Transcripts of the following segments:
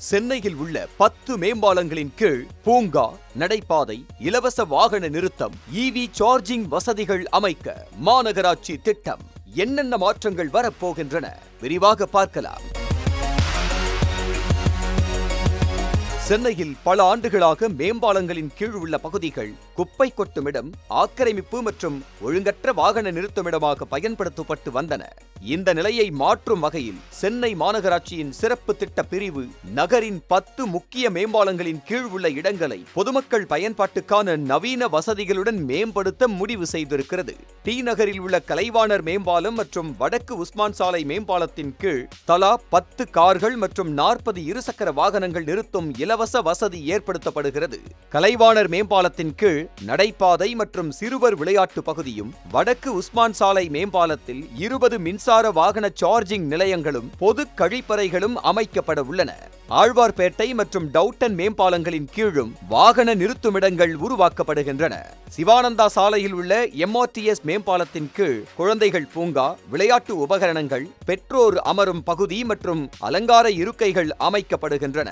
சென்னையில் உள்ள 10 மேம்பாலங்களின் கீழ் பூங்கா, நடைபாதை, இலவச வாகன நிறுத்தம், EV சார்ஜிங் வசதிகள் அமைக்க மாநகராட்சி திட்டம். என்னென்ன மாற்றங்கள் வரப்போகின்றன விரிவாக பார்க்கலாம். சென்னையில் பல ஆண்டுகளாக மேம்பாலங்களின் கீழ் உள்ள பகுதிகள் குப்பை கொட்டுமிடம், ஆக்கிரமிப்பு மற்றும் ஒழுங்கற்ற வாகன நிறுத்துமிடமாக பயன்படுத்தப்பட்டு வந்தன. இந்த நிலையை மாற்றும் வகையில் சென்னை மாநகராட்சியின் சிறப்பு திட்ட பிரிவு நகரின் 10 முக்கிய மேம்பாலங்களின் கீழ் உள்ள இடங்களை பொதுமக்கள் பயன்பாட்டுக்கான நவீன வசதிகளுடன் மேம்படுத்த முடிவு செய்திருக்கிறது. டி நகரில் உள்ள கலைவாணர் மேம்பாலம் மற்றும் வடக்கு உஸ்மான் சாலை மேம்பாலத்தின் கீழ் தலா 10 கார்கள் மற்றும் 40 இருசக்கர வாகனங்கள் நிறுத்தும் இலவச வசதி ஏற்படுத்தப்படுகிறது. கலைவாணர் மேம்பாலத்தின் கீழ் நடைபாதை மற்றும் சிறுவர் விளையாட்டு பகுதியும், வடக்கு உஸ்மான் சாலை மேம்பாலத்தில் 20 மின்சார வாகன சார்ஜிங் நிலையங்களும் பொது கழிப்பறைகளும் அமைக்கப்பட உள்ளன. ஆழ்வார்பேட்டை மற்றும் டவுட்டன் மேம்பாலங்களின் கீழும் வாகன நிறுத்துமிடங்கள் உருவாக்கப்படுகின்றன. சிவானந்தா சாலையில் உள்ள MRTS மேம்பாலத்தின் கீழ் குழந்தைகள் பூங்கா, விளையாட்டு உபகரணங்கள், பெற்றோர் அமரும் பகுதி மற்றும் அலங்கார இருக்கைகள் அமைக்கப்படுகின்றன.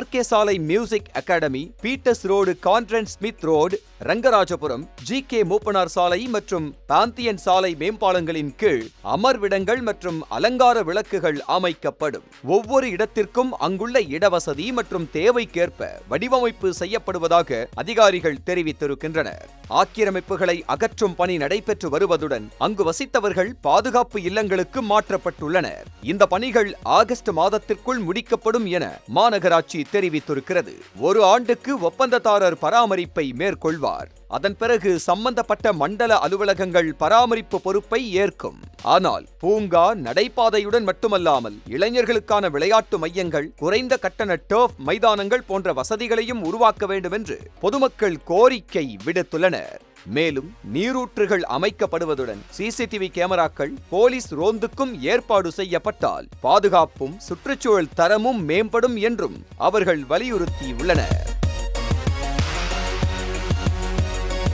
RK சாலை music academy, Peters road Conran Smith road, Rangarajapuram, GK Moopanar சாலை மற்றும் பாந்தியன் சாலை மேம்பாலங்களின் கீழ் அமர்விடங்கள் மற்றும் அலங்கார விளக்குகள் அமைக்கப்படும். ஒவ்வொரு இடத்திற்கும் அங்குள்ள இடவசதி மற்றும் தேவைக்கேற்ப வடிவமைப்பு செய்யப்படுவதாக அதிகாரிகள் தெரிவித்திருக்கின்றனர். ஆக்கிரமிப்புகளை அகற்றும் பணி நடைபெற்று வருவதுடன் அங்கு வசித்தவர்கள் பாதுகாப்பு இல்லங்களுக்கு மாற்றப்பட்டுள்ளனர். இந்த பணிகள் ஆகஸ்ட் மாதத்திற்குள் முடிக்கப்படும் என மாநகராட்சி தெரிவித்திருக்கிறது. ஒரு ஆண்டுக்கு ஒப்பந்ததாரர் பராமரிப்பை மேற்கொள்வார். அதன் பிறகு சம்பந்தப்பட்ட மண்டல அலுவலகங்கள் பராமரிப்பு பொறுப்பை ஏற்கும். ஆனால் பூங்கா, நடைபாதையுடன் மட்டுமல்லாமல் இளைஞர்களுக்கான விளையாட்டு மையங்கள், குறைந்த கட்டண டர்ஃப் மைதானங்கள் போன்ற வசதிகளையும் உருவாக்க வேண்டும் என்று பொதுமக்கள் கோரிக்கை விடுத்துள்ளனர். மேலும் நீரூற்றுகள் அமைக்கப்படுவதுடன் CCTV கேமராக்கள், போலீஸ் ரோந்துக்கும் ஏற்பாடு செய்யப்பட்டால் பாதுகாப்பும் சுற்றுச்சூழல் தரமும் மேம்படும் என்றும் அவர்கள் வலியுறுத்தியுள்ளனர்.